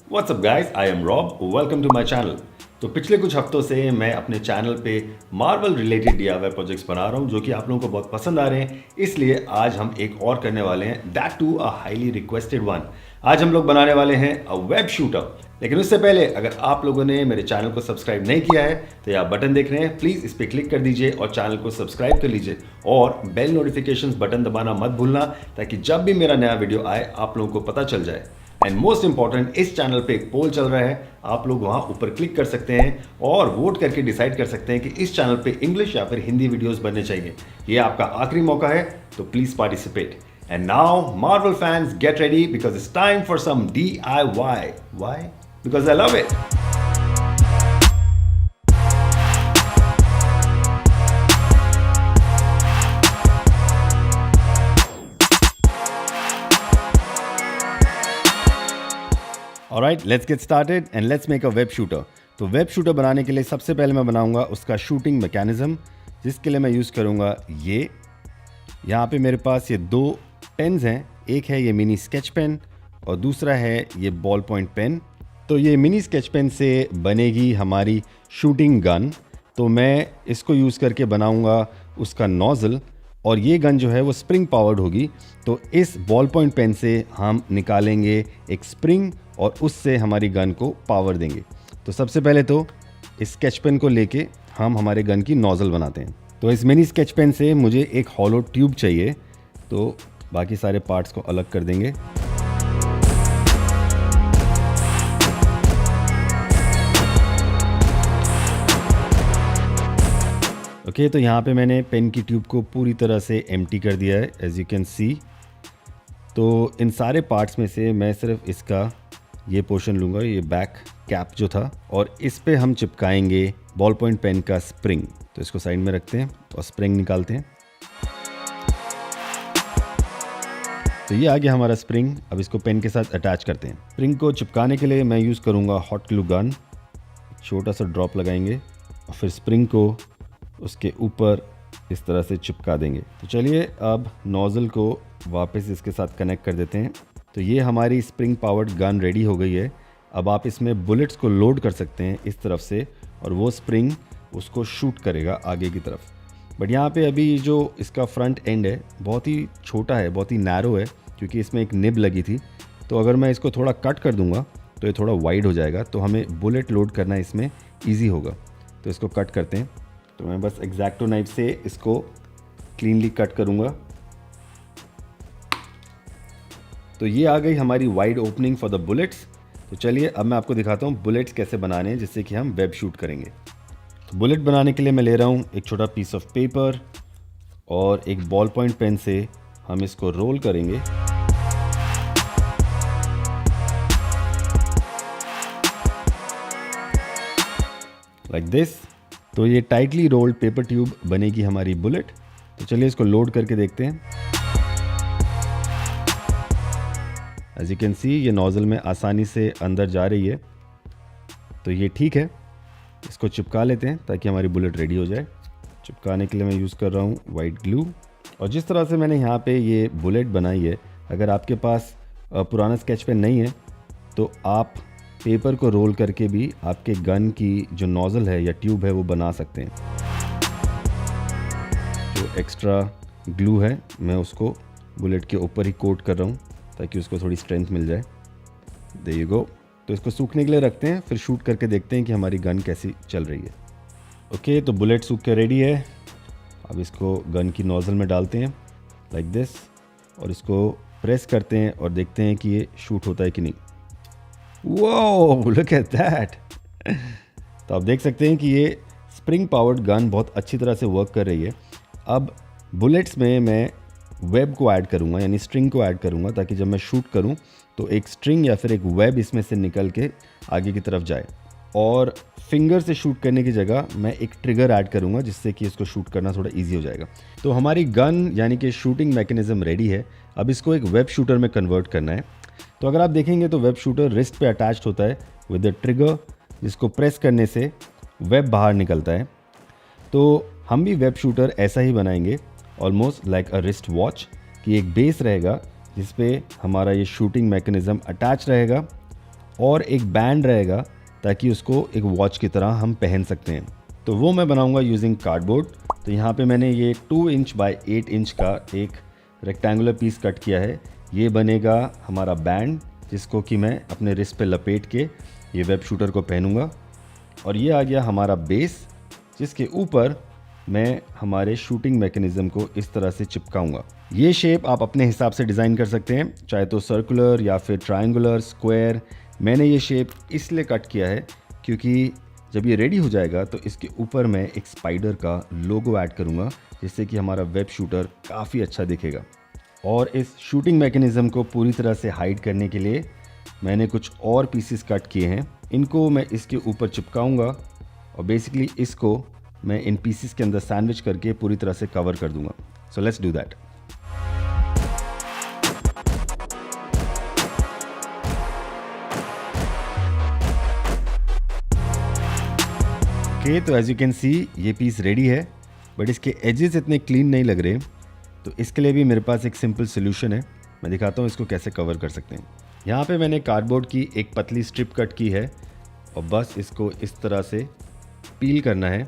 What's up guys, I am Rob, welcome to my channel। तो पिछले कुछ हफ्तों से मैं अपने चैनल पे मार्वल रिलेटेड DIY प्रोजेक्ट्स बना रहा हूँ जो कि आप लोगों को बहुत पसंद आ रहे हैं, इसलिए आज हम एक और करने वाले हैं, that too a highly requested one. आज हम लोग बनाने वाले हैं अ वेब शूटर। लेकिन उससे पहले अगर आप लोगों ने मेरे चैनल को सब्सक्राइब नहीं किया है तो ये आप बटन देख रहे हैं, प्लीज़ इस पर क्लिक कर दीजिए और चैनल को सब्सक्राइब कर लीजिए और बेल नोटिफिकेशंस बटन दबाना मत भूलना ताकि जब भी मेरा नया वीडियो आए आप लोगों को पता चल जाए। एंड मोस्ट इंपॉर्टेंट, इस चैनल पे एक पोल चल रहा है, आप लोग वहां ऊपर क्लिक कर सकते हैं और वोट करके डिसाइड कर सकते हैं कि इस चैनल पे इंग्लिश या फिर हिंदी वीडियोस बनने चाहिए। ये आपका आखिरी मौका है, तो please participate. And now Marvel fans get ready because it's time for some DIY। Why? Because I love it. Alright, let's get started and let's make a web shooter. तो वेब शूटर बनाने के लिए सबसे पहले मैं बनाऊंगा उसका shooting mechanism, जिसके लिए मैं यूज़ करूंगा ये। यहाँ पे मेरे पास ये दो पेन्स हैं, एक है ये मिनी स्केच पेन और दूसरा है ये बॉल पॉइंट पेन। तो ये मिनी स्केच पेन से बनेगी हमारी शूटिंग गन। तो मैं इसको यूज़ करके बनाऊंगा उसका नोज़ल और ये गन जो है वो स्प्रिंग पावर्ड होगी। तो इस बॉल पॉइंट पेन से हम निकालेंगे एक स्प्रिंग और उससे हमारी गन को पावर देंगे। तो सबसे पहले तो इस स्केच पेन को लेके हम हमारे गन की नोज़ल बनाते हैं। तो इस मिनी स्केच पेन से मुझे एक हॉलो ट्यूब चाहिए, तो बाकी सारे पार्ट्स को अलग कर देंगे। ओके, तो यहाँ पे मैंने पेन की ट्यूब को पूरी तरह से एम्प्टी कर दिया है, एज यू कैन सी। तो इन सारे पार्ट्स में से मैं सिर्फ इसका ये पोर्शन लूँगा, ये बैक कैप जो था, और इस पे हम चिपकाएंगे बॉल पॉइंट पेन का स्प्रिंग। तो इसको साइड में रखते हैं और स्प्रिंग निकालते हैं। तो ये आ गया हमारा स्प्रिंग। अब इसको पेन के साथ अटैच करते हैं। स्प्रिंग को चिपकाने के लिए मैं यूज़ करूँगा हॉट ग्लू गन। छोटा सा ड्रॉप लगाएंगे और फिर स्प्रिंग को उसके ऊपर इस तरह से चिपका देंगे। तो चलिए अब नोज़ल को वापस इसके साथ कनेक्ट कर देते हैं। तो ये हमारी स्प्रिंग पावर्ड गन रेडी हो गई है। अब आप इसमें बुलेट्स को लोड कर सकते हैं इस तरफ से और वो स्प्रिंग उसको शूट करेगा आगे की तरफ। बट यहाँ पे अभी जो इसका फ्रंट एंड है बहुत ही छोटा है, बहुत ही नैरो है, क्योंकि इसमें एक निब लगी थी। तो अगर मैं इसको थोड़ा कट कर दूंगा तो ये थोड़ा वाइड हो जाएगा, तो हमें बुलेट लोड करना इसमें ईजी होगा। तो इसको कट करते हैं। तो मैं बस एग्जैक्टो नाइफ से इसको क्लीनली कट करूँगा। तो ये आ गई हमारी wide opening for the bullets. तो चलिए अब मैं आपको दिखाता हूँ बुलेट्स कैसे बनाने हैं जिससे कि हम वेब शूट करेंगे। तो बुलेट बनाने के लिए मैं ले रहा हूँ एक छोटा पीस ऑफ पेपर और एक बॉल पॉइंट पेन से हम इसको रोल करेंगे। Like this. तो ये टाइटली रोल्ड पेपर ट्यूब बनेगी हमारी बुलेट। तो चलिए इसको लोड करके देखते हैं। एज यू कैन सी ये नोज़ल में आसानी से अंदर जा रही है, तो ये ठीक है। इसको चिपका लेते हैं ताकि हमारी बुलेट रेडी हो जाए। चिपकाने के लिए मैं यूज़ कर रहा हूँ वाइट ग्लू। और जिस तरह से मैंने यहाँ पे ये बुलेट बनाई है, अगर आपके पास पुराना स्केच पेन नहीं है तो आप पेपर को रोल करके भी आपके गन की जो नोज़ल है या ट्यूब है वो बना सकते हैं। जो एक्स्ट्रा ग्लू है मैं उसको बुलेट के ऊपर ही कोट कर रहा हूँ ताकि उसको थोड़ी स्ट्रेंथ मिल जाए। There you go. तो इसको सूखने के लिए रखते हैं, फिर शूट करके देखते हैं कि हमारी गन कैसी चल रही है। ओके, तो बुलेट सूख के रेडी है। अब इसको गन की नोज़ल में डालते हैं लाइक दिस और इसको प्रेस करते हैं और देखते हैं कि ये शूट होता है कि नहीं। वो लुक एट दैट। तो आप देख सकते हैं कि ये स्प्रिंग पावर्ड गन बहुत अच्छी तरह से वर्क कर रही है। अब बुलेट्स में मैं वेब को ऐड करूँगा, यानी स्ट्रिंग को ऐड करूँगा, ताकि जब मैं शूट करूँ तो एक स्ट्रिंग या फिर एक वेब इसमें से निकल के आगे की तरफ जाए। और फिंगर से शूट करने की जगह मैं एक ट्रिगर ऐड करूँगा जिससे कि इसको शूट करना थोड़ा इजी हो जाएगा। तो हमारी गन यानी कि शूटिंग मैकेनिज्म रेडी है। अब इसको एक वेब शूटर में कन्वर्ट करना है। तो अगर आप देखेंगे तो वेब शूटर रिस्ट पे अटैच्ड होता है विद द ट्रिगर, जिसको प्रेस करने से वेब बाहर निकलता है। तो हम भी वेब शूटर ऐसा ही बनाएंगे, ऑलमोस्ट लाइक अ रिस्ट वॉच, कि एक बेस रहेगा जिस पे हमारा ये शूटिंग मैकेनिज़्म अटैच रहेगा और एक बैंड रहेगा ताकि उसको एक वॉच की तरह हम पहन सकते हैं। तो वो मैं बनाऊंगा यूजिंग कार्डबोर्ड। तो यहाँ पे मैंने ये 2 इंच बाय 8 इंच का एक रेक्टेंगुलर पीस कट किया है। ये बनेगा हमारा बैंड, जिसको कि मैं अपने रिस्ट पे लपेट के ये वेब शूटर को पहनूंगा। और ये आ गया हमारा बेस, जिसके ऊपर मैं हमारे शूटिंग मैकेनिज़्म को इस तरह से चिपकाऊंगा। ये शेप आप अपने हिसाब से डिज़ाइन कर सकते हैं, चाहे तो सर्कुलर या फिर ट्रायंगुलर, स्क्वायर। मैंने ये शेप इसलिए कट किया है क्योंकि जब ये रेडी हो जाएगा तो इसके ऊपर मैं एक स्पाइडर का लोगो ऐड करूँगा, जिससे कि हमारा वेब शूटर काफ़ी अच्छा दिखेगा। और इस शूटिंग मैकेनिज़्म को पूरी तरह से हाइड करने के लिए मैंने कुछ और पीसेस कट किए हैं। इनको मैं इसके ऊपर चिपकाऊंगा और बेसिकली इसको मैं इन पीसेस के अंदर सैंडविच करके पूरी तरह से कवर कर दूंगा। सो लेट्स डू दैट। ओके, तो एज यू कैन सी ये पीस रेडी है, बट इसके एजेस इतने क्लीन नहीं लग रहे। तो इसके लिए भी मेरे पास एक सिंपल सोल्यूशन है। मैं दिखाता हूँ इसको कैसे कवर कर सकते हैं। यहाँ पे मैंने कार्डबोर्ड की एक पतली स्ट्रिप कट की है और बस इसको इस तरह से पील करना है।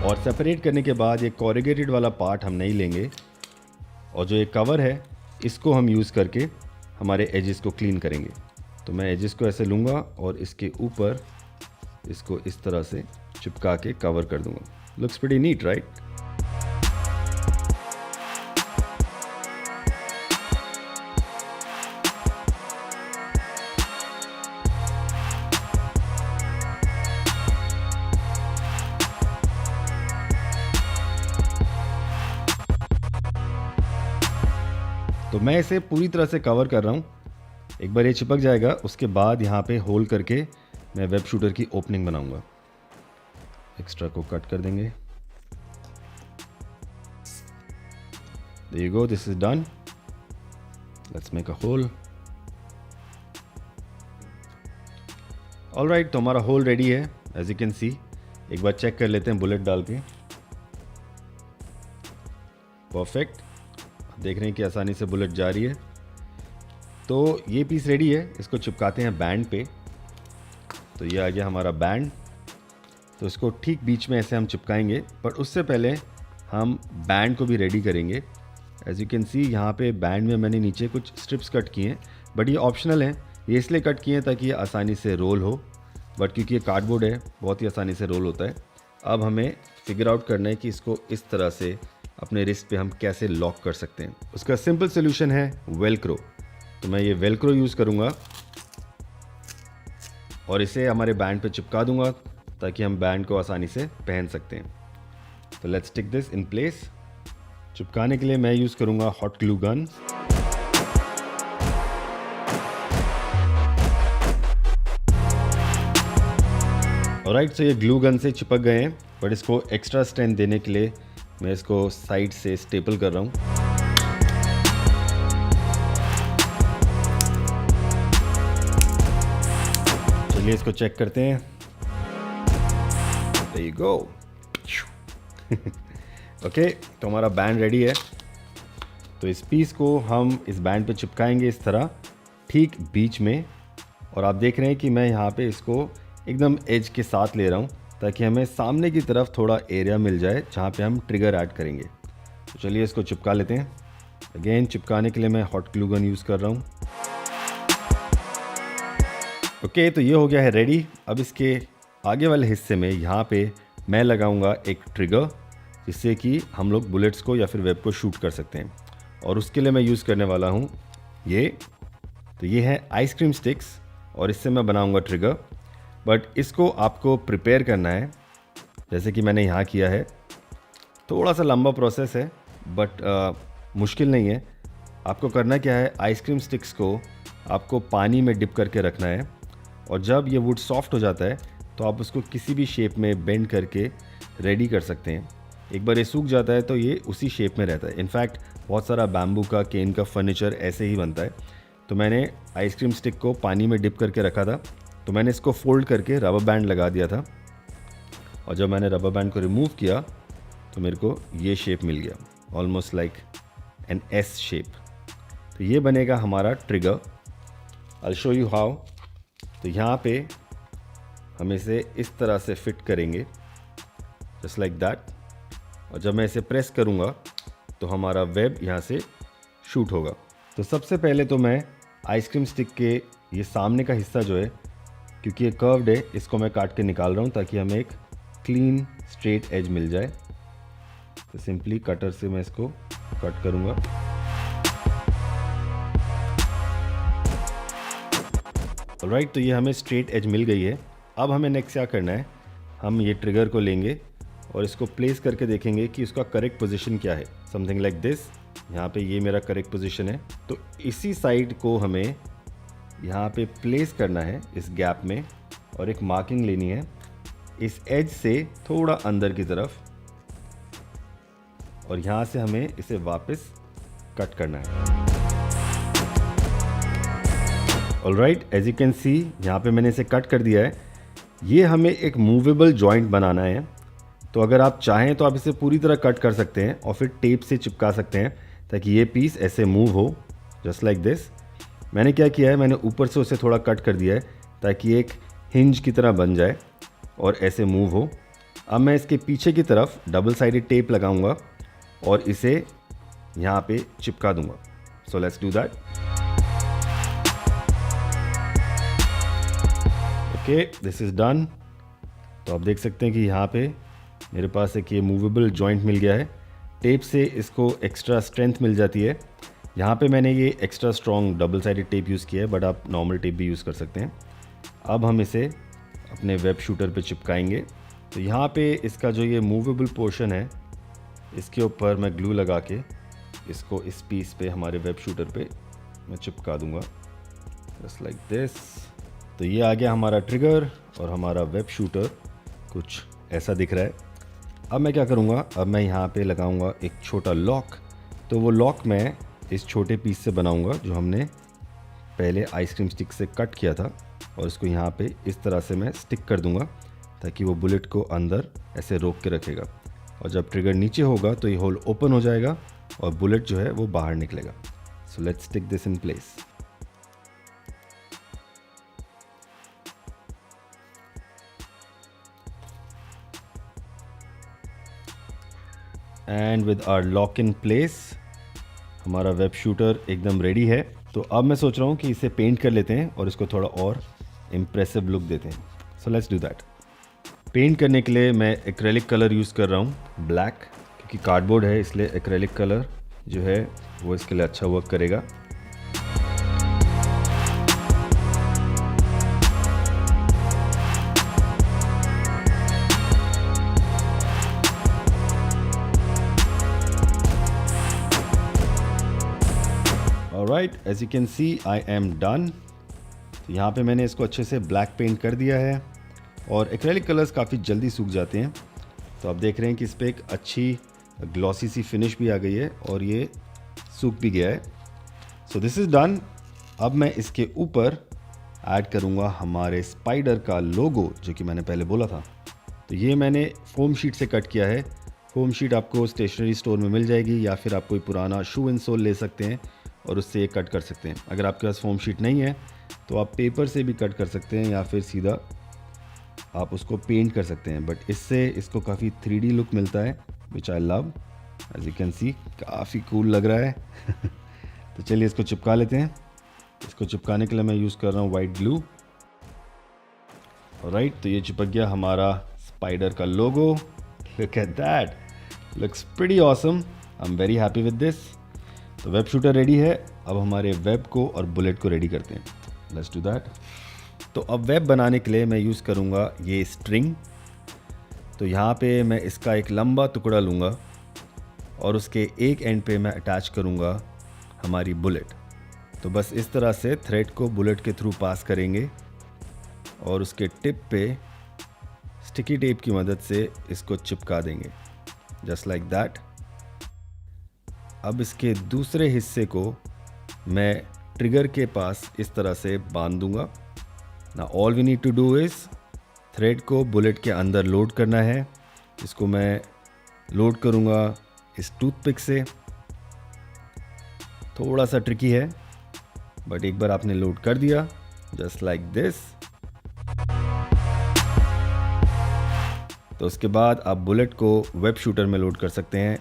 और सेपरेट करने के बाद ये कोरिगेटेड वाला पार्ट हम नहीं लेंगे, और जो ये कवर है इसको हम यूज़ करके हमारे एजेस को क्लीन करेंगे। तो मैं एजेस को ऐसे लूँगा और इसके ऊपर इसको इस तरह से चिपका के कवर कर दूँगा। Looks pretty neat, right? तो मैं इसे पूरी तरह से कवर कर रहा हूँ। एक बार ये चिपक जाएगा, उसके बाद यहाँ पे होल करके मैं वेब शूटर की ओपनिंग बनाऊंगा। एक्स्ट्रा को कट कर देंगे। There you go, this is done. Let's make a hole. Alright, तो हमारा होल रेडी है एज यू कैन सी। एक बार चेक कर लेते हैं बुलेट डाल के। परफेक्ट, देख रहे हैं कि आसानी से बुलेट जा रही है। तो ये पीस रेडी है, इसको चिपकाते हैं बैंड पे। तो ये आ गया हमारा बैंड। तो इसको ठीक बीच में ऐसे हम चिपकाएंगे, पर उससे पहले हम बैंड को भी रेडी करेंगे। एज यू कैन सी यहाँ पे बैंड में मैंने नीचे कुछ स्ट्रिप्स कट किए हैं, बट ये ऑप्शनल हैं। ये इसलिए कट किए हैं ताकि ये आसानी से रोल हो, बट क्योंकि ये कार्डबोर्ड है बहुत ही आसानी से रोल होता है। अब हमें फिगर आउट करना है कि इसको इस तरह से अपने रिस्ट पे हम कैसे लॉक कर सकते हैं। उसका सिंपल सोल्यूशन है वेलक्रो। तो मैं ये वेलक्रो यूज़ करूँगा और इसे हमारे बैंड पे चिपका दूंगा ताकि हम बैंड को आसानी से पहन सकते हैं। तो let's stick this in place. चिपकाने के लिए मैं यूज़ करूँगा हॉट ग्लू गन। ऑलराइट, सो ये ग्लू गन से चिपक गए हैं, बट इसको एक्स्ट्रा स्ट्रेंथ देने के लिए मैं इसको साइड से स्टेपल कर रहा हूँ। चलिए इसको चेक करते हैं। There you go. ओके, तो हमारा बैंड रेडी है। तो इस पीस को हम इस बैंड पे चिपकाएंगे इस तरह ठीक बीच में। और आप देख रहे हैं कि मैं यहाँ पे इसको एकदम एज के साथ ले रहा हूँ ताकि हमें सामने की तरफ थोड़ा एरिया मिल जाए जहाँ पे हम ट्रिगर ऐड करेंगे। तो चलिए इसको चिपका लेते हैं। अगेन चिपकाने के लिए मैं हॉट ग्लू गन यूज़ कर रहा हूँ। ओके, तो ये हो गया है रेडी। अब इसके आगे वाले हिस्से में यहाँ पे मैं लगाऊंगा एक ट्रिगर, जिससे कि हम लोग बुलेट्स को या फिर वेब को शूट कर सकते हैं। और उसके लिए मैं यूज़ करने वाला हूँ ये। तो ये है आइसक्रीम स्टिक्स और इससे मैं बनाऊंगा ट्रिगर। बट इसको आपको प्रिपेयर करना है जैसे कि मैंने यहाँ किया है। थोड़ा सा लंबा प्रोसेस है, बट मुश्किल नहीं है। आपको करना क्या है, आइसक्रीम स्टिक्स को आपको पानी में डिप करके रखना है, और जब ये वुड सॉफ्ट हो जाता है तो आप उसको किसी भी शेप में बेंड करके रेडी कर सकते हैं। एक बार ये सूख जाता है तो ये उसी शेप में रहता है। इनफैक्ट बहुत सारा बैम्बू का, केन का फर्नीचर ऐसे ही बनता है। तो मैंने आइसक्रीम स्टिक को पानी में डिप करके रखा था, तो मैंने इसको फोल्ड करके रबर बैंड लगा दिया था, और जब मैंने रबर बैंड को रिमूव किया तो मेरे को ये शेप मिल गया, almost like an S shape. तो ये बनेगा हमारा trigger. I show you how. तो यहाँ पे हम इसे इस तरह से फिट करेंगे, जस्ट लाइक दैट। और जब मैं इसे प्रेस करूँगा तो हमारा वेब यहाँ से शूट होगा। तो सबसे पहले तो मैं आइसक्रीम स्टिक के ये सामने का हिस्सा जो है, क्योंकि ये कर्व्ड है, इसको मैं काट के निकाल रहा हूँ ताकि हमें एक क्लीन स्ट्रेट एज मिल जाए। तो सिंपली कटर से मैं इसको कट करूँगा। ऑलराइट, तो ये हमें स्ट्रेट एज मिल गई है। अब हमें नेक्स्ट क्या करना है, हम ये ट्रिगर को लेंगे और इसको प्लेस करके देखेंगे कि उसका करेक्ट पोजीशन क्या है। Something like this. यहाँ पे ये मेरा करेक्ट पोजीशन है। तो इसी साइड को हमें यहाँ पे प्लेस करना है इस गैप में, और एक मार्किंग लेनी है इस एज से थोड़ा अंदर की तरफ, और यहाँ से हमें इसे वापस कट करना है। Alright, as you can see यहाँ पे मैंने इसे कट कर दिया है। ये हमें एक मूवेबल जॉइंट बनाना है। तो अगर आप चाहें तो आप इसे पूरी तरह कट कर सकते हैं और फिर टेप से चिपका सकते हैं ताकि ये पीस ऐसे मूव हो, जस्ट लाइक दिस। मैंने क्या किया है, मैंने ऊपर से उसे थोड़ा कट कर दिया है ताकि एक हिंज की तरह बन जाए और ऐसे मूव हो। अब मैं इसके पीछे की तरफ डबल साइडेड टेप लगाऊंगा और इसे यहाँ पे चिपका दूंगा। सो let's do that. Okay, this is done. तो आप देख सकते हैं कि यहाँ पे मेरे पास एक ये मूवेबल जॉइंट मिल गया है। टेप से इसको एक्स्ट्रा स्ट्रेंथ मिल जाती है। यहाँ पे मैंने ये extra strong double sided tape use किया है, बट आप नॉर्मल टेप भी यूज़ कर सकते हैं। अब हम इसे अपने वेब शूटर पे चिपकाएंगे। तो यहाँ पे इसका जो ये मूवेबल पोर्शन है, इसके ऊपर मैं ग्लू लगा के इसको इस पीस पे हमारे वेब शूटर पे मैं चिपका दूँगा, जस्ट लाइक दिस। तो ये आ गया हमारा ट्रिगर और हमारा वेब शूटर कुछ ऐसा दिख रहा है। अब मैं क्या करूँगा, अब मैं यहाँ पे लगाऊँगा एक छोटा लॉक। तो वो लॉक मैं इस छोटे पीस से बनाऊँगा जो हमने पहले आइसक्रीम स्टिक से कट किया था, और इसको यहाँ पे इस तरह से मैं स्टिक कर दूँगा ताकि वो बुलेट को अंदर ऐसे रोक के रखेगा। और जब ट्रिगर नीचे होगा तो ये होल ओपन हो जाएगा और बुलेट जो है वो बाहर निकलेगा। So let's stick this in place. And with our lock in place हमारा वेब शूटर एकदम रेडी है। तो अब मैं सोच रहा हूँ कि इसे पेंट कर लेते हैं और इसको थोड़ा और इम्प्रेसिव लुक देते हैं। So let's do that. Paint करने के लिए मैं एक्रेलिक कलर यूज़ कर रहा हूँ, ब्लैक, क्योंकि कार्डबोर्ड है इसलिए एक्रेलिक कलर जो है वो इसके लिए अच्छा वर्क करेगा। Alright, as you can see, I am done. तो यहाँ पे मैंने इसको अच्छे से ब्लैक पेंट कर दिया है और एक्रेलिक कलर्स काफ़ी जल्दी सूख जाते हैं। तो आप देख रहे हैं कि इस पर एक अच्छी ग्लॉसी सी फिनिश भी आ गई है और ये सूख भी गया है। So this is done. अब मैं इसके ऊपर ऐड करूँगा हमारे स्पाइडर का लोगो जो कि मैंने पहले बोला था। तो ये मैंने फोम शीट से कट किया है। फोम शीट आपको स्टेशनरी स्टोर में मिल जाएगी या फिर आप कोई पुराना शू एंड सोल ले सकते हैं और उससे ये कट कर सकते हैं। अगर आपके पास फोम शीट नहीं है तो आप पेपर से भी कट कर सकते हैं या फिर सीधा आप उसको पेंट कर सकते हैं, बट इससे इसको काफ़ी 3D लुक मिलता है, which I love. As you can see काफ़ी कूल लग रहा है। तो चलिए इसको चिपका लेते हैं। इसको चिपकाने के लिए मैं यूज़ कर रहा हूँ वाइट ग्लू। ऑलराइट, तो ये चिपक गया हमारा स्पाइडर का logo. Look at that, looks pretty awesome. I am very happy with this. तो वेब शूटर रेडी है। अब हमारे वेब को और बुलेट को रेडी करते हैं। Let's do that. तो अब वेब बनाने के लिए मैं यूज़ करूँगा ये स्ट्रिंग। तो यहाँ पे मैं इसका एक लंबा टुकड़ा लूँगा और उसके एक एंड पे मैं अटैच करूँगा हमारी बुलेट। तो बस इस तरह से थ्रेड को बुलेट के थ्रू पास करेंगे और उसके टिप पे स्टिकी टेप की मदद से इसको चिपका देंगे, जस्ट लाइक दैट। अब इसके दूसरे हिस्से को मैं ट्रिगर के पास इस तरह से बांध दूंगा। ना all we need to do is thread को बुलेट के अंदर लोड करना है। इसको मैं लोड करूंगा इस टूथपिक से थोड़ा सा ट्रिकी है, बट एक बार आपने लोड कर दिया जस्ट लाइक दिस, तो उसके बाद आप बुलेट को वेब शूटर में लोड कर सकते हैं,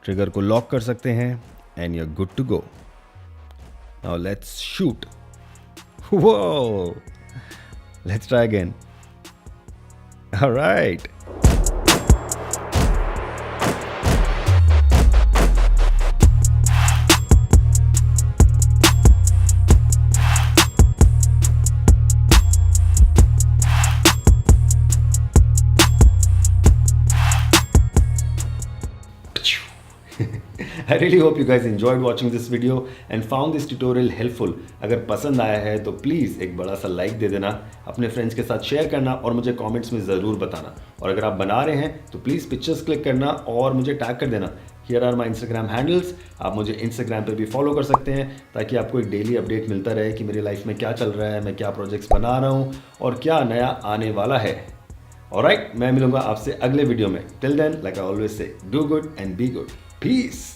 ट्रिगर को लॉक कर सकते हैं and you are good to go. Now let's shoot. Whoa! Let's try again. All right. I really hope you guys enjoyed watching this video and found this tutorial helpful. अगर पसंद आया है तो please एक बड़ा सा लाइक दे देना, अपने फ्रेंड्स के साथ शेयर करना और मुझे कमेंट्स में ज़रूर बताना। और अगर आप बना रहे हैं तो प्लीज़ पिक्चर्स क्लिक करना और मुझे टैग कर देना। Here are my Instagram handles. आप मुझे इंस्टाग्राम पे भी फॉलो कर सकते हैं ताकि आपको एक डेली अपडेट मिलता रहे कि मेरी लाइफ में क्या चल रहा है, मैं क्या प्रोजेक्ट्स बना रहा हूँ और क्या नया आने वाला है। ऑलराइट, मैं मिलूंगा आपसे अगले वीडियो में। Till then, like I always say, do good and be good. Piece.